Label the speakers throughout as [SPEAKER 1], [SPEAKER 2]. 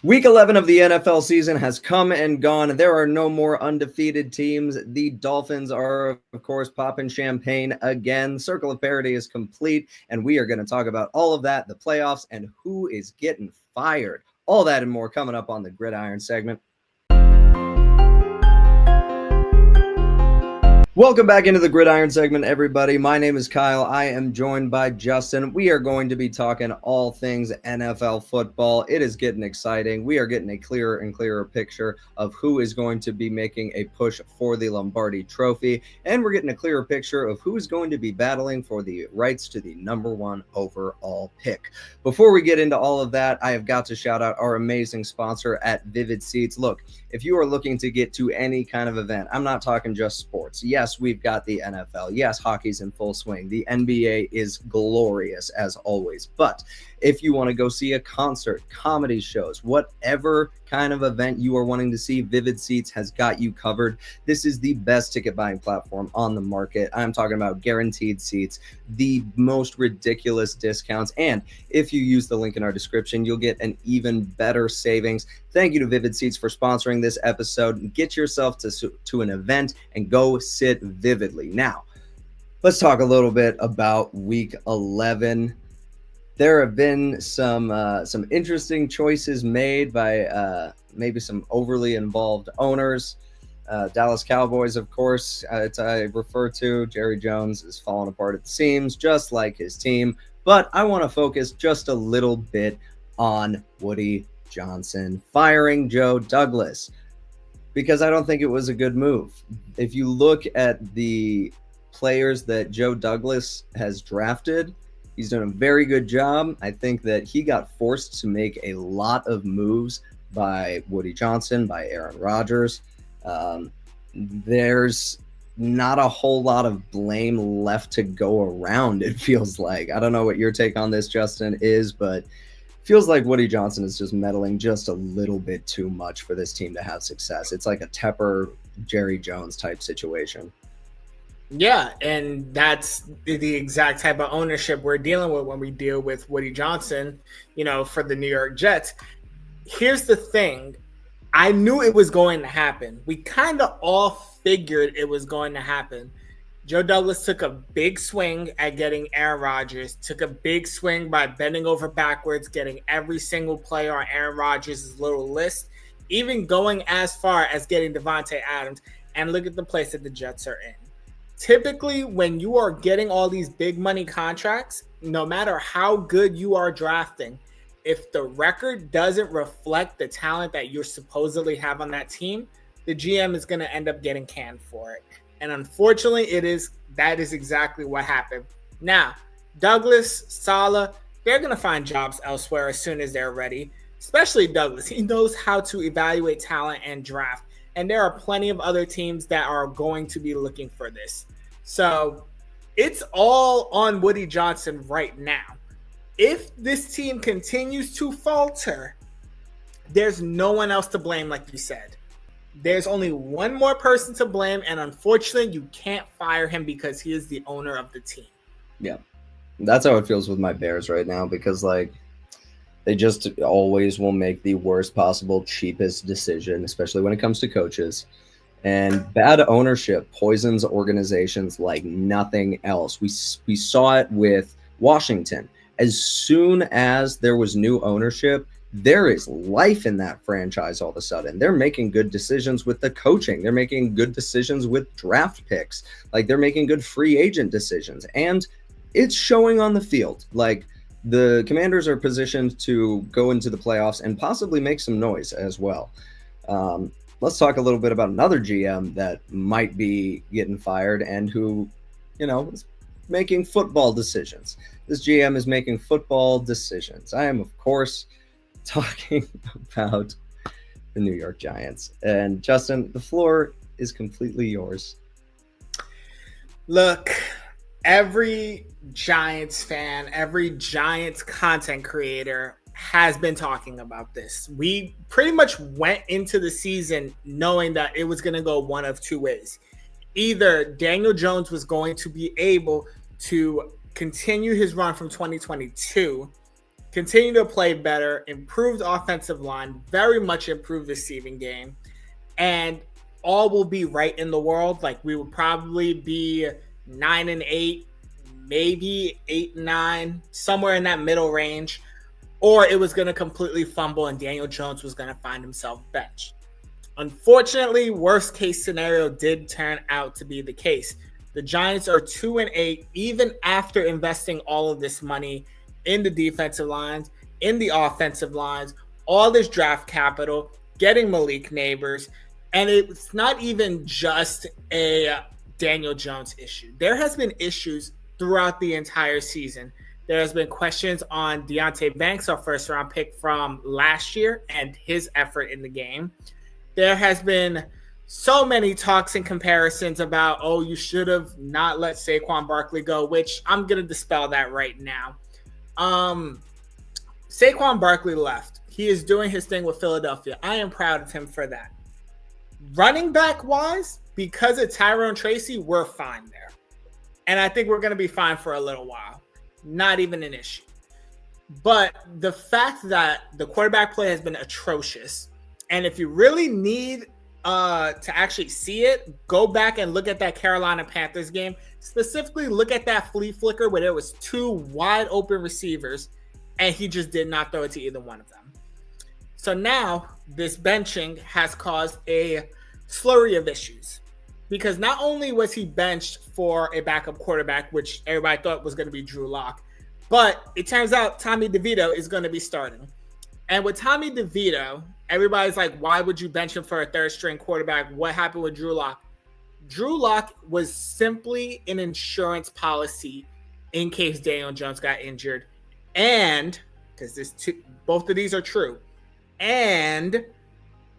[SPEAKER 1] Week 11 of the NFL season has come and gone. There are no more undefeated teams. The Dolphins are, of course, popping champagne again. Circle of Parity is complete, and we are going to talk about all of that, the playoffs, and who is getting fired. All that and more coming up on the Gridiron segment. Welcome back into the Gridiron segment, everybody. My name is Kyle. I am joined by Justin. We are going to be talking all things NFL football. It is getting exciting. We are getting a clearer and clearer picture of who is going to be making a push for the Lombardi Trophy, and we're getting a clearer picture of who is going to be battling for the rights to the number one overall pick. Before we get into all of that, I have got to shout out our amazing sponsor at Vivid Seats. Look, if you are looking to get to any kind of event, I'm not talking just sports. Yes, we've got the NFL. Yes, hockey's in full swing. The NBA is glorious as always. But if you want to go see a concert, comedy shows, whatever kind of event you are wanting to see, Vivid Seats has got you covered. This is the best ticket buying platform on the market. I'm talking about guaranteed seats, the most ridiculous discounts, and if you use the link in our description, you'll get an even better savings. Thank you to Vivid Seats for sponsoring this episode. Get yourself to an event and go sit vividly. Now, let's talk a little bit about Week 11. There have been some interesting choices made by maybe some overly involved owners. Dallas Cowboys, of course, I refer to. Jerry Jones is falling apart at the seams, just like his team. But I want to focus just a little bit on Woody Johnson firing Joe Douglas, because I don't think it was a good move. If you look at the players that Joe Douglas has drafted, he's done a very good job. I think that he got forced to make a lot of moves by Woody Johnson, by Aaron Rodgers. There's not a whole lot of blame left to go around, it feels like. I don't know what your take on this, Justin, is, but feels like Woody Johnson is just meddling just a little bit too much for this team to have success. It's like a Tepper, Jerry Jones type situation.
[SPEAKER 2] Yeah, and that's the exact type of ownership we're dealing with when we deal with Woody Johnson, for the New York Jets. Here's the thing. I knew it was going to happen. We kind of all figured it was going to happen. Joe Douglas took a big swing at getting Aaron Rodgers, took a big swing by bending over backwards, getting every single player on Aaron Rodgers' little list, even going as far as getting Devontae Adams. And look at the place that the Jets are in. Typically, when you are getting all these big money contracts, no matter how good you are drafting, if the record doesn't reflect the talent that you supposedly have on that team, the GM is going to end up getting canned for it. And unfortunately, that is exactly what happened. Now, Douglas, Saleh, they're going to find jobs elsewhere as soon as they're ready, especially Douglas. He knows how to evaluate talent and draft. And there are plenty of other teams that are going to be looking for this. So it's all on Woody Johnson right now. If this team continues to falter, there's no one else to blame, like you said. There's only one more person to blame, and unfortunately, you can't fire him because he is the owner of the team.
[SPEAKER 1] Yeah, that's how it feels with my Bears right now, because they just always will make the worst possible, cheapest decision, especially when it comes to coaches. And bad ownership poisons organizations like nothing else. We saw it with Washington. As soon as there was new ownership, there is life in that franchise all of a sudden. They're making good decisions with the coaching. They're making good decisions with draft picks. They're making good free agent decisions. And it's showing on the field. The Commanders are positioned to go into the playoffs and possibly make some noise as well. Let's talk a little bit about another GM that might be getting fired and who, is making football decisions. This GM is making football decisions. I am, of course, talking about the New York Giants. And Justin, the floor is completely yours.
[SPEAKER 2] Look, every Giants fan, every Giants content creator has been talking about this. We pretty much went into the season knowing that it was going to go one of two ways. Either Daniel Jones was going to be able to continue his run from 2022, continue to play better, improved offensive line, very much improved receiving game, and all will be right in the world. Like, we would probably be 9-8, maybe 8-9, somewhere in that middle range, or it was going to completely fumble and Daniel Jones was going to find himself benched. Unfortunately, worst case scenario did turn out to be the case. The Giants are 2-8, even after investing all of this money in the defensive lines, in the offensive lines, all this draft capital, getting Malik Neighbors. And it's not even just a Daniel Jones issue. There has been issues throughout the entire season. There has been questions on Deonte Banks, our first round pick from last year, and his effort in the game. There has been so many talks and comparisons about, oh, you should have not let Saquon Barkley go, which I'm going to dispel that right now. Saquon Barkley left. He is doing his thing with Philadelphia. I am proud of him for that. Running back wise, because of Tyrone Tracy, we're fine there. And I think we're going to be fine for a little while. Not even an issue. But the fact that the quarterback play has been atrocious, and if you really need to actually see it, go back and look at that Carolina Panthers game. Specifically, look at that flea flicker where there was two wide open receivers, and he just did not throw it to either one of them. So now this benching has caused a flurry of issues, because not only was he benched for a backup quarterback, which everybody thought was going to be Drew Lock, but it turns out Tommy DeVito is going to be starting. And with Tommy DeVito, everybody's like, why would you bench him for a third string quarterback? What happened with Drew Lock? Drew Lock was simply an insurance policy in case Daniel Jones got injured. And because both of these are true. And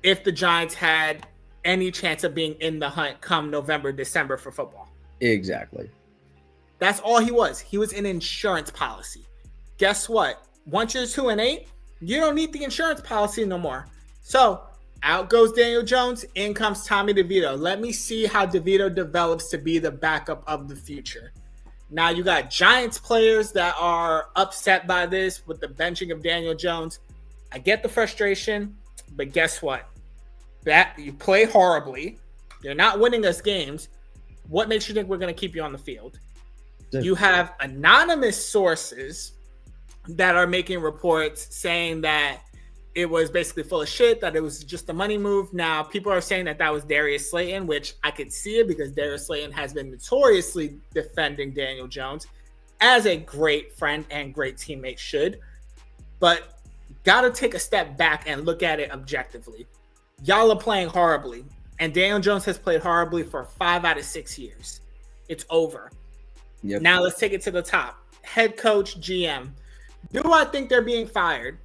[SPEAKER 2] if the Giants had any chance of being in the hunt come November, December for football.
[SPEAKER 1] Exactly.
[SPEAKER 2] That's all he was. He was an insurance policy. Guess what? Once you're 2-8, you don't need the insurance policy no more. So out goes Daniel Jones, in comes Tommy DeVito. Let me see how DeVito develops to be the backup of the future. Now you got Giants players that are upset by this with the benching of Daniel Jones. I get the frustration, but guess what? That you play horribly. You're not winning us games. What makes you think we're going to keep you on the field? You have anonymous sources that are making reports saying that it was basically full of shit, that it was just a money move. Now, people are saying that that was Darius Slayton, which I could see it because Darius Slayton has been notoriously defending Daniel Jones as a great friend and great teammate should. But got to take a step back and look at it objectively. Y'all are playing horribly, and Daniel Jones has played horribly for 5 out of 6 years. It's over.
[SPEAKER 1] Yep.
[SPEAKER 2] Now let's take it to the top. Head coach, GM. Do I think they're being fired?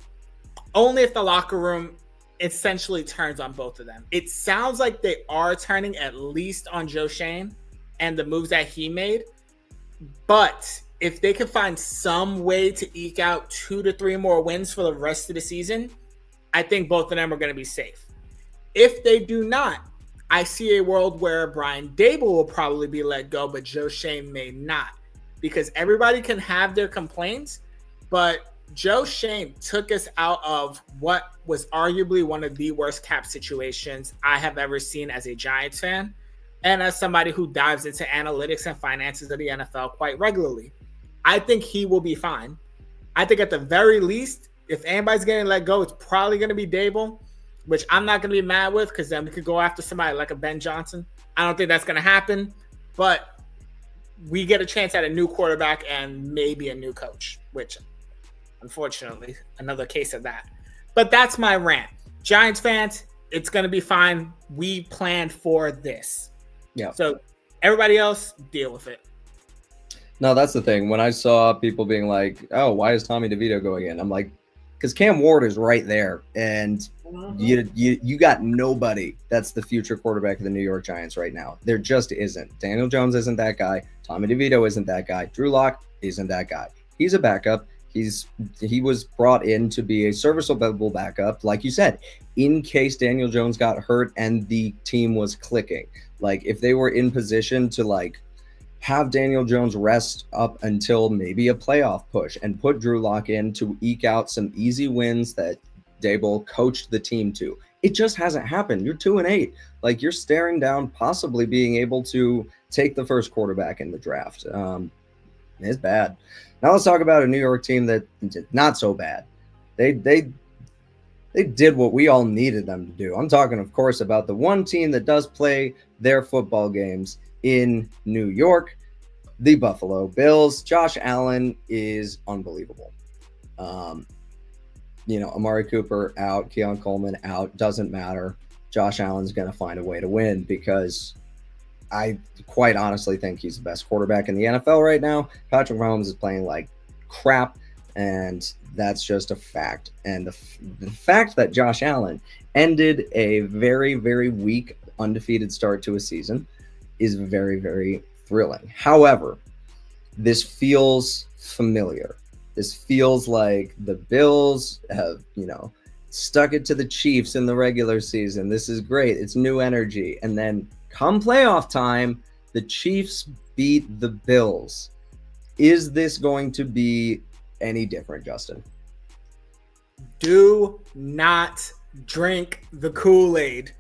[SPEAKER 2] Only if the locker room essentially turns on both of them. It sounds like they are turning at least on Joe Shane and the moves that he made. But if they can find some way to eke out 2 to 3 more wins for the rest of the season, I think both of them are going to be safe. If they do not, I see a world where Brian Dable will probably be let go, but Joe Shane may not. Because everybody can have their complaints, but Joe Shane took us out of what was arguably one of the worst cap situations I have ever seen as a Giants fan and as somebody who dives into analytics and finances of the NFL quite regularly. I think he will be fine. I think at the very least, if anybody's getting let go, it's probably going to be Dable, which I'm not going to be mad with because then we could go after somebody like a Ben Johnson. I don't think that's going to happen, but we get a chance at a new quarterback and maybe a new coach, which unfortunately, another case of that. But that's my rant. Giants fans, it's going to be fine. We planned for this.
[SPEAKER 1] Yeah.
[SPEAKER 2] So everybody else, deal with it.
[SPEAKER 1] No, that's the thing. When I saw people being like, oh, why is Tommy DeVito going in? I'm like, because Cam Ward is right there. And you got nobody that's the future quarterback of the New York Giants right now. There just isn't. Daniel Jones isn't that guy. Tommy DeVito isn't that guy. Drew Lock isn't that guy. He's a backup. He was brought in to be a serviceable backup, like you said, in case Daniel Jones got hurt and the team was clicking. Like if they were in position to like have Daniel Jones rest up until maybe a playoff push and put Drew Lock in to eke out some easy wins that Dable coached the team to. It just hasn't happened. You're 2-8. Like, you're staring down possibly being able to take the first quarterback in the draft. It's bad. Now let's talk about a New York team that not so bad. They did what we all needed them to do. I'm talking, of course, about the one team that does play their football games in New York, the Buffalo Bills. Josh Allen is unbelievable. Amari Cooper out, Keon Coleman out, doesn't matter. Josh Allen's going to find a way to win because I quite honestly think he's the best quarterback in the NFL right now. Patrick Mahomes is playing like crap, and that's just a fact. And the fact that Josh Allen ended a very, very weak undefeated start to a season is very, very thrilling. However, this feels familiar. This feels like the Bills have, stuck it to the Chiefs in the regular season. This is great. It's new energy. And then come playoff time, the Chiefs beat the Bills. Is this going to be any different, Justin?
[SPEAKER 2] Do not drink the Kool-Aid.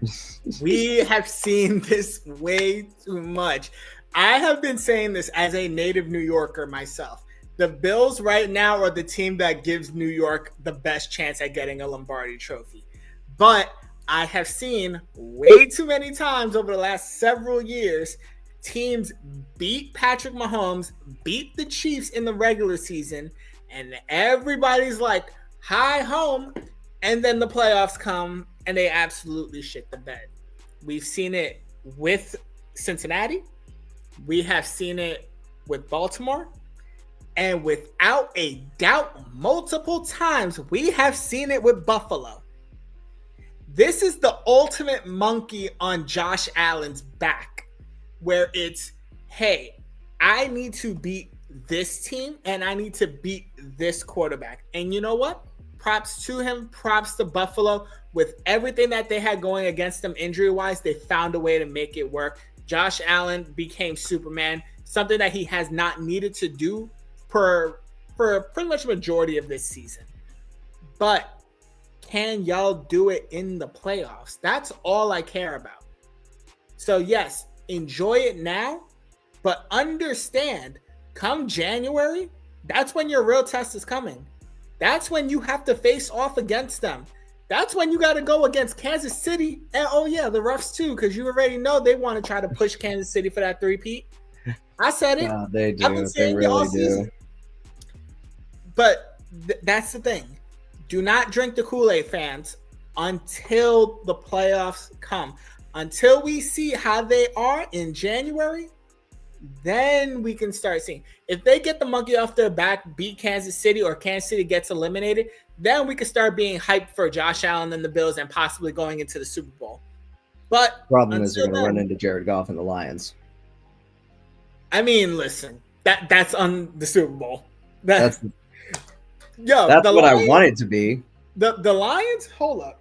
[SPEAKER 2] We have seen this way too much. I have been saying this as a native New Yorker myself. The Bills right now are the team that gives New York the best chance at getting a Lombardi trophy. But I have seen way too many times over the last several years, teams beat Patrick Mahomes, beat the Chiefs in the regular season, and everybody's like, hi home, and then the playoffs come and they absolutely shit the bed. We've seen it with Cincinnati. We have seen it with Baltimore. And without a doubt, multiple times, we have seen it with Buffalo. This is the ultimate monkey on Josh Allen's back, where it's, hey, I need to beat this team and I need to beat this quarterback. And you know what? Props to him, props to Buffalo. With everything that they had going against them injury-wise, they found a way to make it work. Josh Allen became Superman, something that he has not needed to do for pretty much a majority of this season. But can y'all do it in the playoffs? That's all I care about. So yes, enjoy it now, but understand, come January, that's when your real test is coming. That's when you have to face off against them. That's when you got to go against Kansas City. And oh yeah, the Roughs too, because you already know they want to try to push Kansas City for that three-peat. I said it.
[SPEAKER 1] They do. I've been saying they really do.
[SPEAKER 2] But that's the thing. Do not drink the Kool-Aid, fans, until the playoffs come. Until we see how they are in January, then we can start seeing. If they get the monkey off their back, beat Kansas City, or Kansas City gets eliminated, then we can start being hyped for Josh Allen and the Bills and possibly going into the Super Bowl. But
[SPEAKER 1] problem is you're going to run into Jared Goff and the Lions.
[SPEAKER 2] I mean, listen, that's on the Super Bowl.
[SPEAKER 1] That's what Lions, I want it to be.
[SPEAKER 2] The Lions, hold up.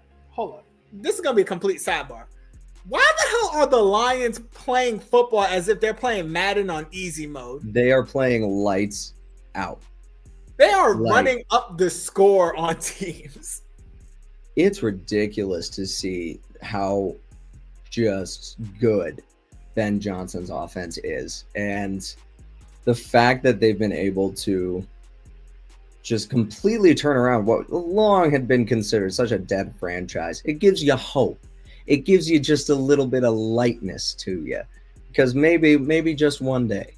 [SPEAKER 2] This is going to be a complete sidebar. Why the hell are the Lions playing football as if they're playing Madden on easy mode?
[SPEAKER 1] They are playing lights out.
[SPEAKER 2] They are running up the score on teams.
[SPEAKER 1] It's ridiculous to see how just good Ben Johnson's offense is. And the fact that they've been able to just completely turn around what long had been considered such a dead franchise. It gives you hope. It gives you just a little bit of lightness to you, because maybe just one day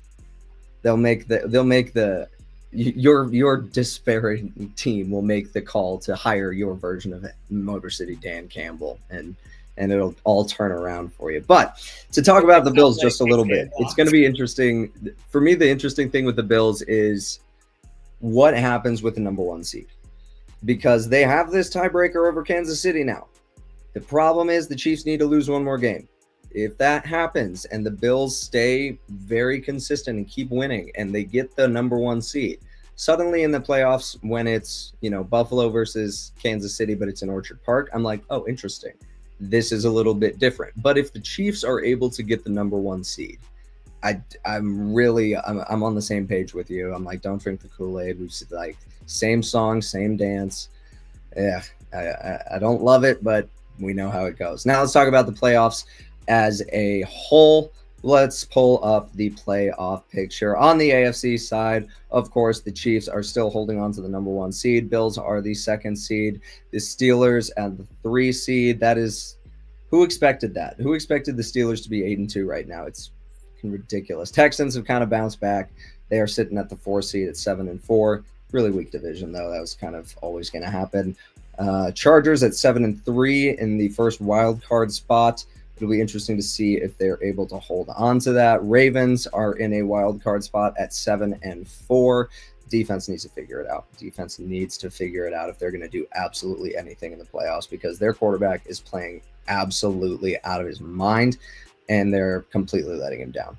[SPEAKER 1] your despairing team will make the call to hire your version of it, Motor City Dan Campbell, and it'll all turn around for you. But to talk about the Bills just a little bit, it's going to be interesting. For me, the interesting thing with the Bills is what happens with the number one seed, because they have this tiebreaker over Kansas City now. The problem is the Chiefs need to lose one more game. If that happens and the Bills stay very consistent and keep winning and they get the number one seed, suddenly in the playoffs when it's, Buffalo versus Kansas City, but it's in Orchard Park, I'm like, oh, interesting. This is a little bit different. But if the Chiefs are able to get the number one seed, I'm on the same page with you. I'm like, don't drink the Kool-Aid. We've like same song, same dance. Yeah, I don't love it, but we know how it goes. Now let's talk about the playoffs as a whole. Let's pull up the playoff picture. On the AFC side, of course, the Chiefs are still holding on to the number 1 seed. Bills are the 2nd seed. The Steelers at the 3 seed. That is, who expected that? Who expected the Steelers to be 8-2 right now? It's ridiculous. Texans have kind of bounced back. They are sitting at the 4 seed at 7-4. Really weak division, though. That was kind of always going to happen. Chargers at 7-3 in the first wild card spot. It'll be interesting to see if they're able to hold on to that. Ravens are in a wild card spot at 7-4. Defense needs to figure it out. Defense needs to figure it out if they're going to do absolutely anything in the playoffs, because their quarterback is playing absolutely out of his mind, and they're completely letting him down.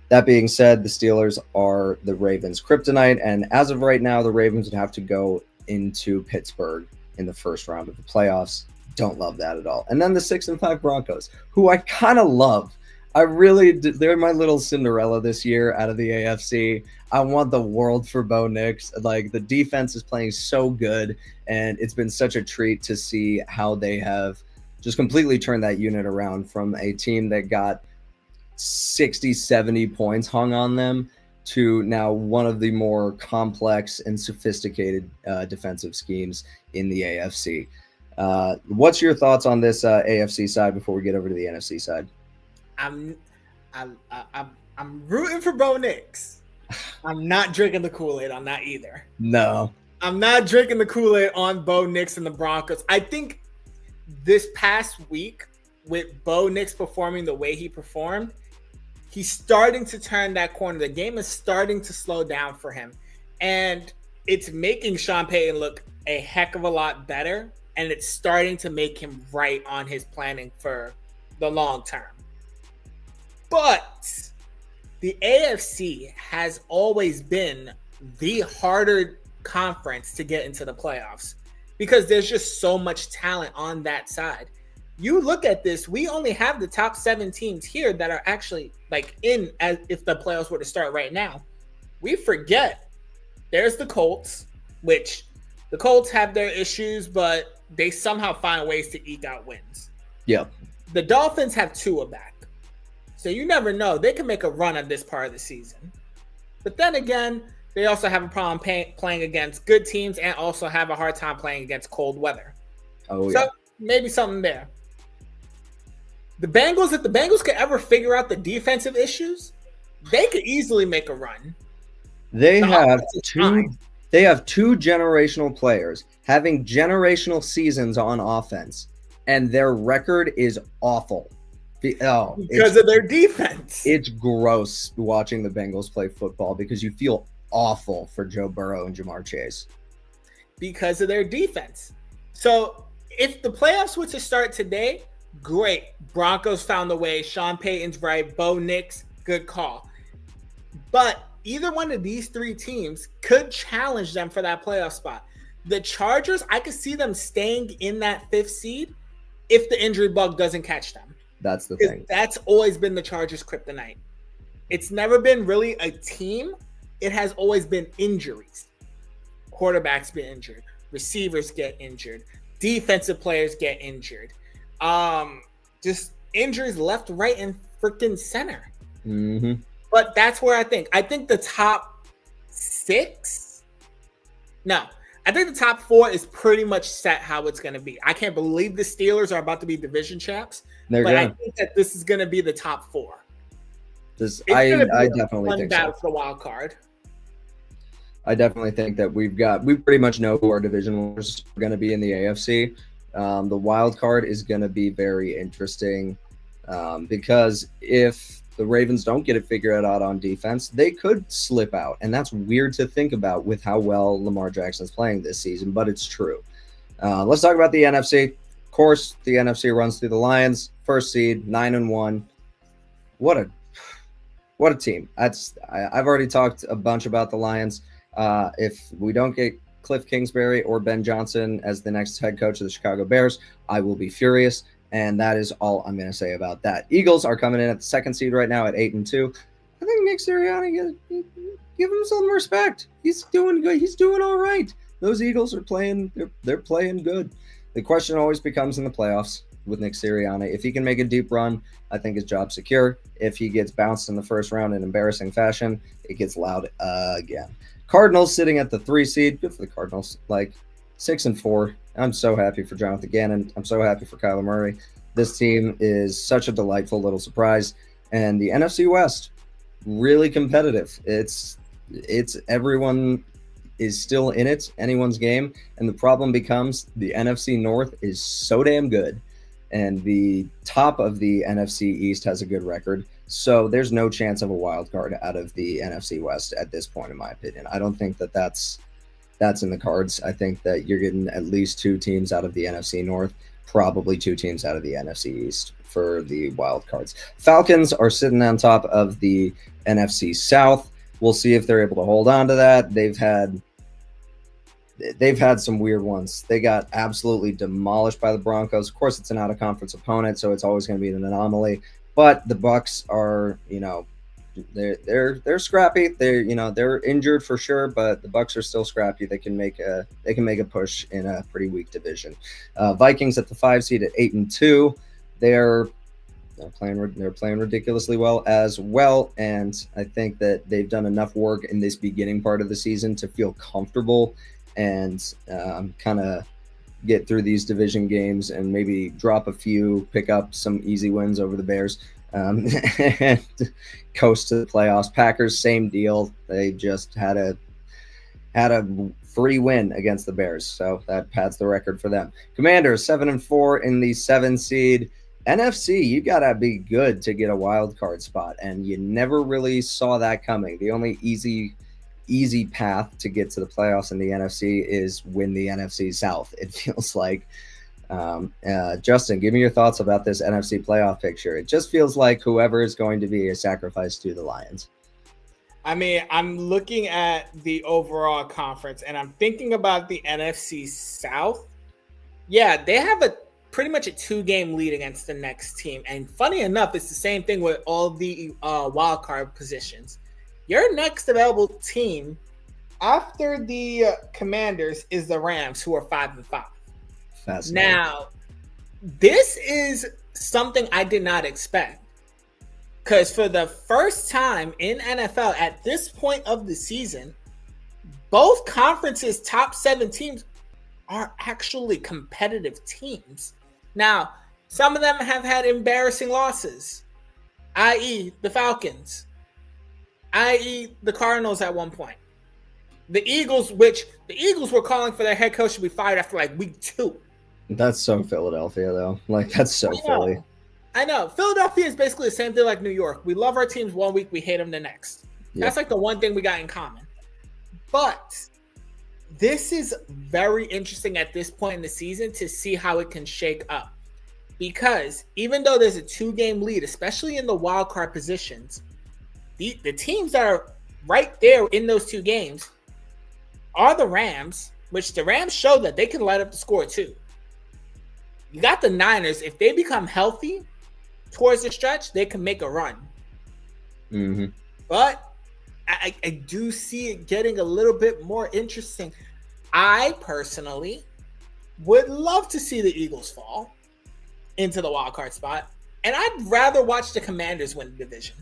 [SPEAKER 1] That being said, the Steelers are the Ravens' kryptonite, and as of right now, the Ravens would have to go into Pittsburgh in the first round of the playoffs. Don't love that at all. And then the 6-5 Broncos, who I kind of love. They're my little Cinderella this year out of the AFC. I want the world for Bo Nix. Like, the defense is playing so good, and it's been such a treat to see how they have just completely turned that unit around from a team that got 60, 70 points hung on them to now one of the more complex and sophisticated defensive schemes in the AFC. What's your thoughts on this AFC side before we get over to the NFC side?
[SPEAKER 2] I'm rooting for Bo Nix. I'm not drinking the Kool-Aid on that either.
[SPEAKER 1] No.
[SPEAKER 2] I'm not drinking the Kool-Aid on Bo Nix and the Broncos. I think this past week, with Bo Nix performing the way he performed, he's starting to turn that corner. The game is starting to slow down for him. And it's making Sean Payton look a heck of a lot better. And it's starting to make him right on his planning for the long term. But the AFC has always been the harder conference to get into the playoffs because there's just so much talent on that side. You look at this, we only have the top 7 teams here that are actually like in, as if the playoffs were to start right now. We forget there's the Colts, which the Colts have their issues, but they somehow find ways to eke out wins.
[SPEAKER 1] Yep.
[SPEAKER 2] The Dolphins have Tua back. So you never know. They can make a run on this part of the season. But then again, they also have a problem playing against good teams and also have a hard time playing against cold weather.
[SPEAKER 1] Oh,
[SPEAKER 2] so
[SPEAKER 1] yeah.
[SPEAKER 2] Maybe something there. The Bengals, if the Bengals could ever figure out the defensive issues, they could easily make a run.
[SPEAKER 1] They have two generational players having generational seasons on offense, and their record is awful.
[SPEAKER 2] Because of their defense.
[SPEAKER 1] It's gross watching the Bengals play football because you feel awful for Joe Burrow and Jamar Chase.
[SPEAKER 2] Because of their defense. So if the playoffs were to start today, great. Broncos found the way. Sean Payton's right. Bo Nix, good call. But either one of these 3 teams could challenge them for that playoff spot. The Chargers, I could see them staying in that 5th seed if the injury bug doesn't catch them.
[SPEAKER 1] That's the thing.
[SPEAKER 2] That's always been the Chargers' kryptonite. It's never been really a team. It has always been injuries. Quarterbacks get injured. Receivers get injured. Defensive players get injured. Just injuries left, right, and freaking center.
[SPEAKER 1] Mm-hmm.
[SPEAKER 2] But that's where I think the top 6. No, I think the top 4 is pretty much set how it's going to be. I can't believe the Steelers are about to be division champs. I think that this is going to be the top 4.
[SPEAKER 1] I definitely think so.
[SPEAKER 2] For the wild card.
[SPEAKER 1] I definitely think that we pretty much know who our division winners are going to be in the AFC. The wild card is going to be very interesting because if the Ravens don't get it figured out on defense, they could slip out. And that's weird to think about with how well Lamar Jackson's playing this season, but it's true. Let's talk about the NFC. Of course, the NFC runs through the Lions, 1st seed, 9-1. What a team. I've already talked a bunch about the Lions. If we don't get Cliff Kingsbury or Ben Johnson as the next head coach of the Chicago Bears, I will be furious. And that is all I'm going to say about that. Eagles are coming in at the 2nd seed right now at 8-2. I think Nick Sirianni, give him some respect. He's doing good. He's doing all right. Those Eagles are playing. They're playing good. The question always becomes in the playoffs with Nick Sirianni. If he can make a deep run, I think his job's secure. If he gets bounced in the first round in embarrassing fashion, it gets loud again. Cardinals sitting at the 3 seed. Good for the Cardinals. Like 6-4. I'm so happy for Jonathan Gannon. I'm so happy for Kyler Murray. This team is such a delightful little surprise. And the NFC West, really competitive. It's everyone is still in it, anyone's game. And the problem becomes the NFC North is so damn good. And the top of the NFC East has a good record. So there's no chance of a wild card out of the NFC West at this point, in my opinion. I don't think that that's in the cards. I think that you're getting at least 2 teams out of the NFC North, probably 2 teams out of the NFC East for the wild cards. Falcons are sitting on top of the NFC South. We'll see if they're able to hold on to that. They've had some weird ones. They got absolutely demolished by the Broncos. Of course, it's an out-of-conference opponent, so it's always going to be an anomaly. But the Bucs are, they're scrappy. They're injured for sure, but the Bucs are still scrappy. They can make a push in a pretty weak division. Vikings at the 5 seed at 8-2. They're playing ridiculously well as well, and I think that they've done enough work in this beginning part of the season to feel comfortable and kind of get through these division games and maybe drop a few, pick up some easy wins over the Bears, and coast to the playoffs. Packers, same deal. They just had a free win against the Bears, so that pads the record for them. Commanders 7-4 in the 7 seed. NFC, you gotta be good to get a wild card spot, and you never really saw that coming. The only easy path to get to the playoffs in the NFC is win the NFC South, it feels like. Justin, give me your thoughts about this NFC playoff picture. It just feels like whoever is going to be a sacrifice to the Lions.
[SPEAKER 2] I mean, I'm looking at the overall conference and I'm thinking about the NFC South. Yeah, they have pretty much a 2-game lead against the next team. And funny enough, it's the same thing with all the wild card positions. Your next available team after the Commanders is the Rams, who are 5-5. Now, this is something I did not expect, because for the first time in NFL at this point of the season, both conferences' top 7 teams are actually competitive teams. Now, some of them have had embarrassing losses, i.e. the Falcons, i.e. the Cardinals at one point. The Eagles, which the Eagles were calling for their head coach to be fired after like week 2.
[SPEAKER 1] That's so Philadelphia, though. Like, that's so Philly.
[SPEAKER 2] I know. Philadelphia is basically the same thing like New York. We love our teams one week, we hate them the next. Yep. That's like the one thing we got in common. But this is very interesting at this point in the season to see how it can shake up. Because even though there's a 2-game lead, especially in the wild card positions, the teams that are right there in those 2 games are the Rams, which the Rams show that they can light up the score too. You got the Niners. If they become healthy towards the stretch, they can make a run.
[SPEAKER 1] Mm-hmm.
[SPEAKER 2] But I do see it getting a little bit more interesting. I personally would love to see the Eagles fall into the wild card spot, and I'd rather watch the Commanders win the division.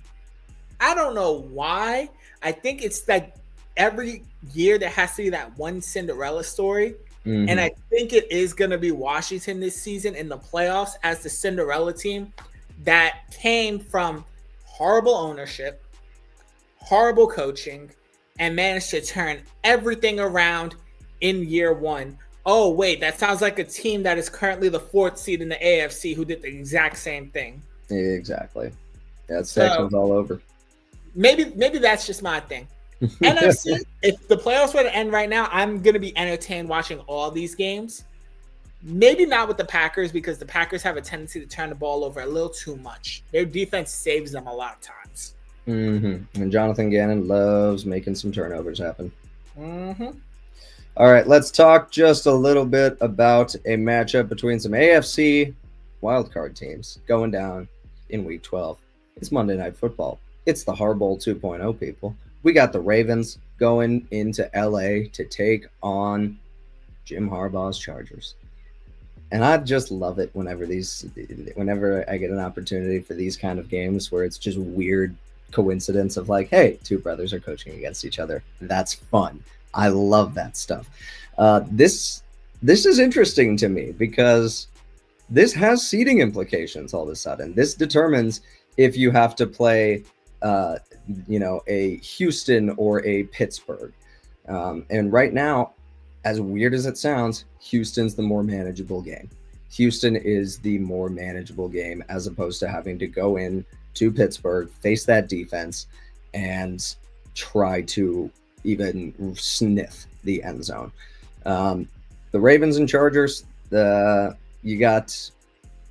[SPEAKER 2] I don't know why. I think it's like every year there has to be that one Cinderella story. Mm-hmm. And I think it is going to be Washington this season in the playoffs as the Cinderella team that came from horrible ownership, horrible coaching, and managed to turn everything around in year 1. Oh, wait, that sounds like a team that is currently the 4th seed in the AFC who did the exact same thing.
[SPEAKER 1] Exactly. That section's all over.
[SPEAKER 2] Maybe that's just my thing. NFC, if the playoffs were to end right now, I'm going to be entertained watching all these games. Maybe not with the Packers, because the Packers have a tendency to turn the ball over a little too much. Their defense saves them a lot of times.
[SPEAKER 1] Mm-hmm. And Jonathan Gannon loves making some turnovers happen.
[SPEAKER 2] Mm-hmm.
[SPEAKER 1] All right, let's talk just a little bit about a matchup between some AFC wildcard teams going down in Week 12. It's Monday Night Football. It's the Harbaugh 2.0, people. We got the Ravens going into LA to take on Jim Harbaugh's Chargers. And I just love it whenever I get an opportunity for these kind of games where it's just weird coincidence of like, hey, two brothers are coaching against each other. That's fun. I love that stuff. This is interesting to me because this has seeding implications all of a sudden. This determines if you have to play, uh, a Houston or a Pittsburgh. And right now, as weird as it sounds, Houston's the more manageable game. Houston is the more manageable game as opposed to having to go in to Pittsburgh, face that defense, and try to even sniff the end zone. Um, the Ravens and Chargers, you got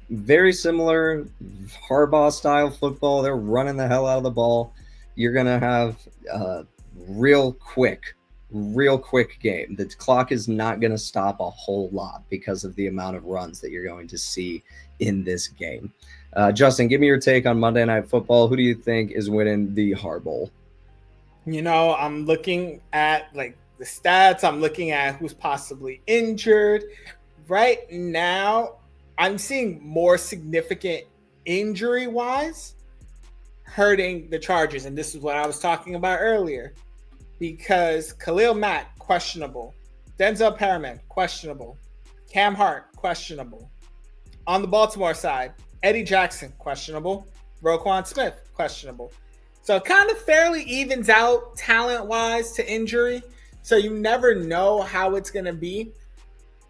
[SPEAKER 1] very similar Harbaugh style football. They're running the hell out of the ball. You're gonna have a real quick game. The clock is not gonna stop a whole lot because of the amount of runs that you're going to see in this game. Justin, give me your take on Monday Night Football. Who do you think is winning the Harbaugh?
[SPEAKER 2] I'm looking at like the stats. I'm looking at who's possibly injured. Right now, I'm seeing more significant injury-wise hurting the Chargers. And this is what I was talking about earlier. Because Khalil Mack, questionable. Denzel Perriman, questionable. Cam Hart, questionable. On the Baltimore side, Eddie Jackson, questionable. Roquan Smith, questionable. So it kind of fairly evens out talent-wise to injury. So you never know how it's going to be.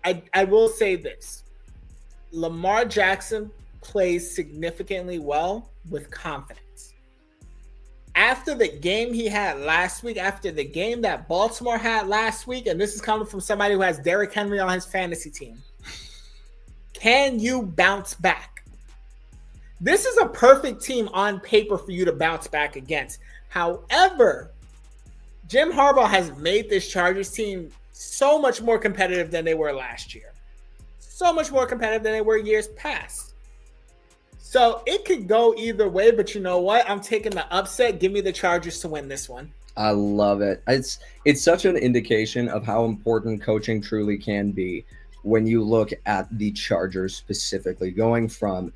[SPEAKER 2] I will say this. Lamar Jackson plays significantly well with confidence. After the game he had last week, after the game that Baltimore had last week, and this is coming from somebody who has Derrick Henry on his fantasy team, can you bounce back? This is a perfect team on paper for you to bounce back against. However, Jim Harbaugh has made this Chargers team so much more competitive than they were last year. So much more competitive than they were years past. So it could go either way, but you know what? I'm taking the upset. Give me the Chargers to win this one.
[SPEAKER 1] I love it. It's such an indication of how important coaching truly can be when you look at the Chargers specifically, going from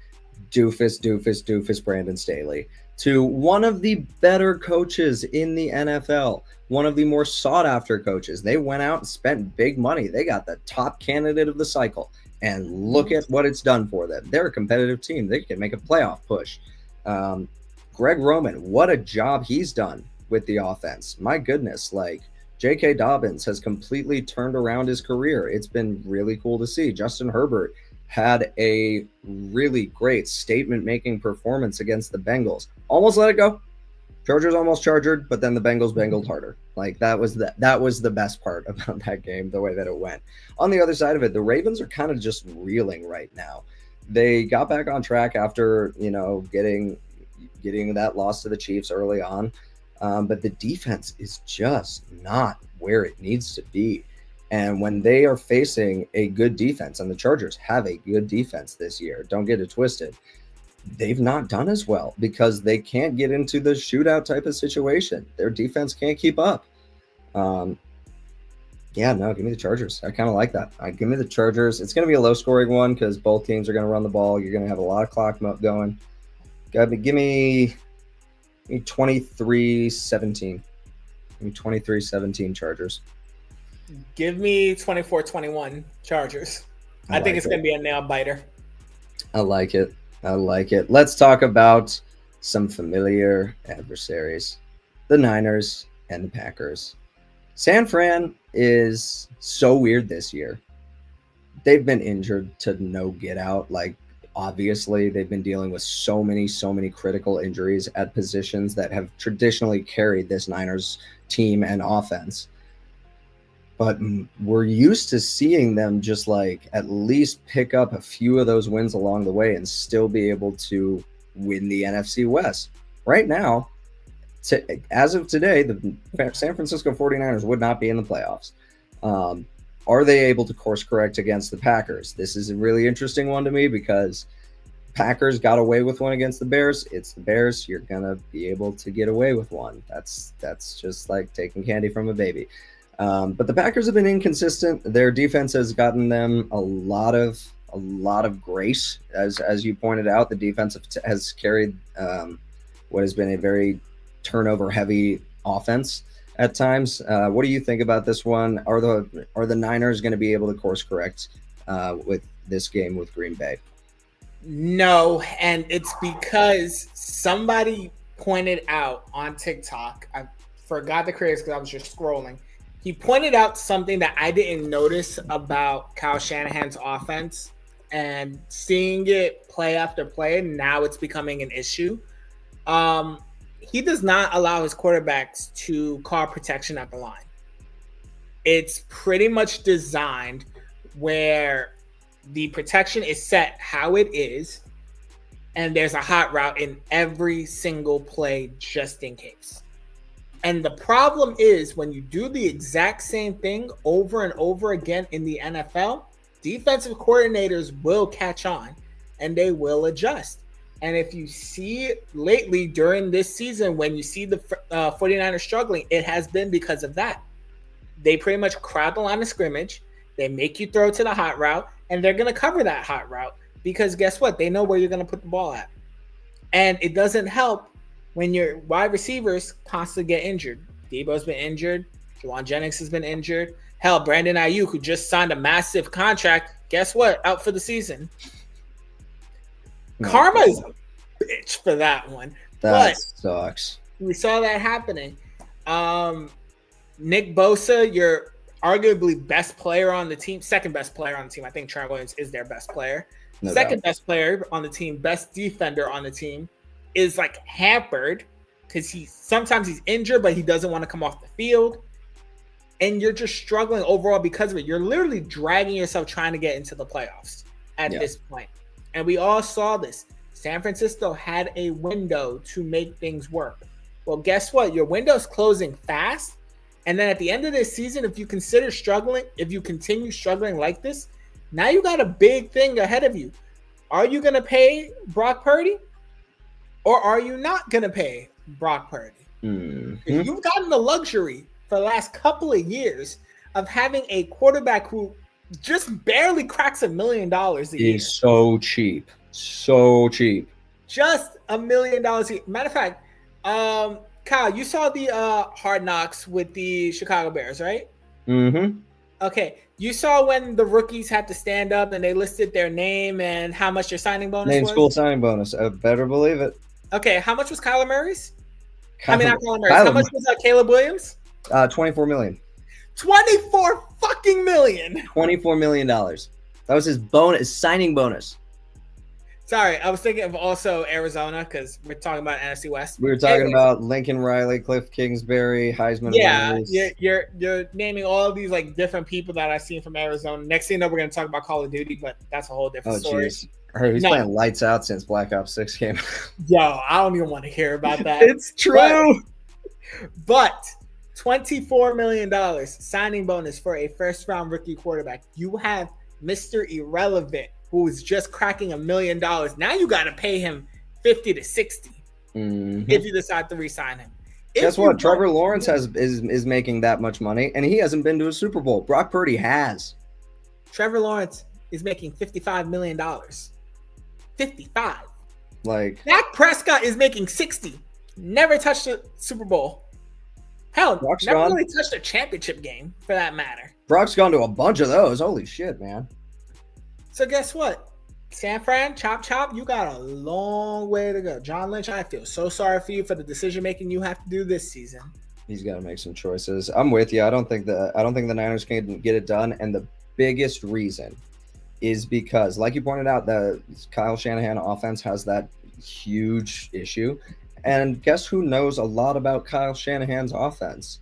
[SPEAKER 1] doofus Brandon Staley to one of the better coaches in the NFL, one of the more sought after coaches. They went out and spent big money. They got the top candidate of the cycle. And look at what it's done for them. They're a competitive team. They can make a playoff push. Greg Roman, what a job he's done with the offense. My goodness, like J.K. Dobbins has completely turned around his career. It's been really cool to see. Justin Herbert had a really great statement-making performance against the Bengals. Almost let it go. Chargers almost chargered, but then the Bengals bangled harder. Like that was the best part about that game, the way that it went. On the other side of it, the Ravens are kind of just reeling right now. They got back on track after, getting that loss to the Chiefs early on. But the defense is just not where it needs to be. And when they are facing a good defense, and the Chargers have a good defense this year, don't get it twisted, they've not done as well because they can't get into the shootout type of situation. Their defense can't keep up. Give me the Chargers. I kind of like that. Give me the Chargers. It's going to be a low-scoring one because both teams are going to run the ball. You're going to have a lot of clock going. Give me 23-17. Give me 23-17 Chargers.
[SPEAKER 2] Give me 24-21 Chargers. I think it's going to be a nail-biter.
[SPEAKER 1] I like it. Let's talk about some familiar adversaries, the Niners and the Packers. San Fran is so weird this year. They've been injured to no get out. Like, obviously, they've been dealing with so many critical injuries at positions that have traditionally carried this Niners team and offense. But we're used to seeing them just like at least pick up a few of those wins along the way and still be able to win the NFC West. Right now, as of today, the San Francisco 49ers would not be in the playoffs. Are they able to course correct against the Packers? This is a really interesting one to me because Packers got away with one against the Bears. It's the Bears. You're gonna be able to get away with one. That's just like taking candy from a baby. But the Packers have been inconsistent. Their defense has gotten them a lot of grace, as you pointed out. The defense has carried what has been a very turnover heavy offense at times. What do you think about this one? Are the Niners going to be able to course correct with this game with Green Bay?
[SPEAKER 2] No, and it's because somebody pointed out on TikTok. I forgot the creators because I was just scrolling. He pointed out something that I didn't notice about Kyle Shanahan's offense, and seeing it play after play, now it's becoming an issue. He does not allow his quarterbacks to call protection at the line. It's pretty much designed where the protection is set how it is, and there's a hot route in every single play just in case. And the problem is when you do the exact same thing over and over again in the NFL, defensive coordinators will catch on and they will adjust. And if you see lately during this season, when you see the 49ers struggling, it has been because of that. They pretty much crowd the line of scrimmage. They make you throw to the hot route, and they're going to cover that hot route because guess what? They know where you're going to put the ball at. And it doesn't help when your wide receivers constantly get injured. Debo's been injured. Juwan Jennings has been injured. Hell, Brandon Ayuk, who just signed a massive contract, guess what? Out for the season. Karma is a bitch for that one.
[SPEAKER 1] That sucks.
[SPEAKER 2] We saw that happening. Nick Bosa, your arguably best player on the team, second best player on the team. I think Trent Williams is their best player.
[SPEAKER 1] No
[SPEAKER 2] second
[SPEAKER 1] doubt.
[SPEAKER 2] best player on the team, best defender on the team, is like hampered because sometimes he's injured, but he doesn't want to come off the field. And you're just struggling overall because of it. You're literally dragging yourself trying to get into the playoffs at this point. And we all saw this. San Francisco had a window to make things work. Well, guess what? Your window's closing fast. And then at the end of this season, if you consider struggling, if you continue struggling like this, now you got a big thing ahead of you. Are you going to pay Brock Purdy? Or are you not going to pay Brock Purdy?
[SPEAKER 1] Mm-hmm.
[SPEAKER 2] You've gotten the luxury for the last couple of years of having a quarterback who just barely cracks $1 million a year.
[SPEAKER 1] He's so cheap. So cheap.
[SPEAKER 2] Just $1 million a year. Matter of fact, Kyle, you saw the Hard Knocks with the Chicago Bears, right?
[SPEAKER 1] Mm-hmm.
[SPEAKER 2] Okay. You saw when the rookies had to stand up and they listed their name and how much their signing bonus
[SPEAKER 1] Name
[SPEAKER 2] was?
[SPEAKER 1] school signing bonus. I better believe it.
[SPEAKER 2] Okay. How much was Kyler Murray's? Not Kyler Murray's. How much was Caleb Williams?
[SPEAKER 1] $24 million.
[SPEAKER 2] 24 fucking million.
[SPEAKER 1] $24 million. That was his bonus, signing bonus.
[SPEAKER 2] Sorry, I was thinking of also Arizona because we're talking about NFC West.
[SPEAKER 1] We were talking about Lincoln Riley, Cliff Kingsbury, Heisman.
[SPEAKER 2] Yeah, you're naming all of these like different people that I've seen from Arizona. Next thing you know, we're going to talk about Call of Duty, but that's a whole different story.
[SPEAKER 1] Geez. He's playing lights out since Black Ops 6 came.
[SPEAKER 2] Yo, I don't even want to hear about that.
[SPEAKER 1] It's true.
[SPEAKER 2] But $24 million signing bonus for a first-round rookie quarterback. You have Mr. Irrelevant, who is just cracking $1 million. Now you got to pay him 50 to 60 if you decide to re-sign him.
[SPEAKER 1] Guess what? Trevor Lawrence is making that much money, and he hasn't been to a Super Bowl. Brock Purdy has.
[SPEAKER 2] Trevor Lawrence is making $55 million. 55.
[SPEAKER 1] Like
[SPEAKER 2] Dak Prescott is making 60. Never touched a Super Bowl. Hell, never really touched a championship game for that matter.
[SPEAKER 1] Brock's gone to a bunch of those. Holy shit, man.
[SPEAKER 2] So guess what? San Fran, chop chop, you got a long way to go. John Lynch, I feel so sorry for you for the decision making you have to do this season.
[SPEAKER 1] He's got to make some choices. I'm with you. I don't think the Niners can get it done, and the biggest reason is because, like you pointed out, the Kyle Shanahan offense has that huge issue. And guess who knows a lot about Kyle Shanahan's offense?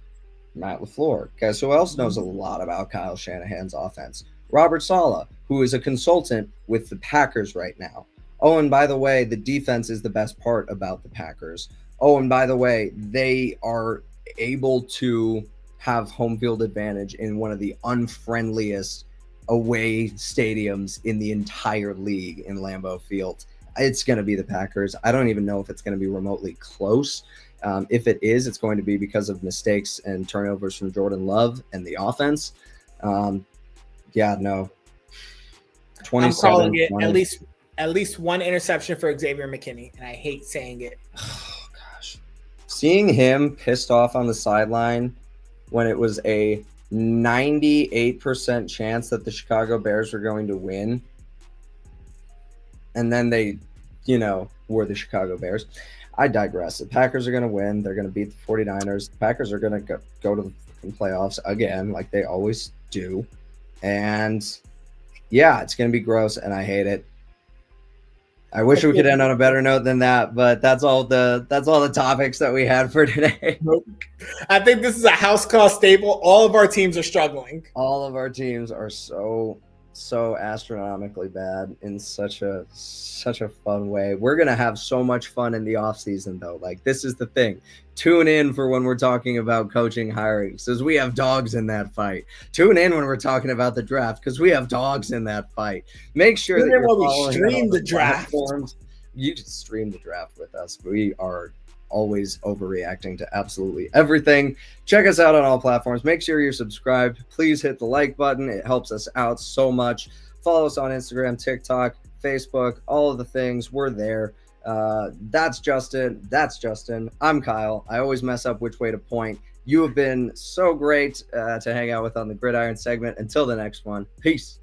[SPEAKER 1] Matt LaFleur. Guess who else knows a lot about Kyle Shanahan's offense? Robert Saleh, who is a consultant with the Packers right now. Oh, and by the way, the defense is the best part about the Packers. Oh, and by the way, they are able to have home field advantage in one of the unfriendliest away stadiums in the entire league in Lambeau Field. it's going to be the Packers. I don't even know if it's going to be remotely close. If it is, it's going to be because of mistakes and turnovers from Jordan Love and the offense. Yeah, no. 27,
[SPEAKER 2] I'm calling it
[SPEAKER 1] 20.
[SPEAKER 2] at least one interception for Xavier McKinney, and I hate saying it.
[SPEAKER 1] Oh, gosh. Seeing him pissed off on the sideline when it was a 98% chance that the Chicago Bears were going to win, and then they, were the Chicago Bears. I digress. The Packers are going to win. They're going to beat the 49ers. The Packers are going to go to the playoffs again, like they always do. And yeah, it's going to be gross, and I hate it. I wish we could end on a better note than that, but that's all the topics that we had for today.
[SPEAKER 2] Nope. I think this is a house call staple. All of our teams are struggling.
[SPEAKER 1] All of our teams are so astronomically bad in such a fun way. We're gonna have so much fun in the off season, though. Like, this is the thing. Tune in for when we're talking about coaching hiring, because we have dogs in that fight. Tune in when we're talking about the draft, because we have dogs in that fight. Make sure that you're following
[SPEAKER 2] stream the draft.
[SPEAKER 1] Platforms. You can stream the draft with us. We are always overreacting to absolutely everything. Check us out on all platforms. Make sure you're subscribed. Please hit the like button. It helps us out so much. Follow us on Instagram, TikTok, Facebook, all of the things. We're there. That's Justin. I'm Kyle. I always mess up which way to point. You have been so great to hang out with on the Gridiron segment. Until the next one, peace.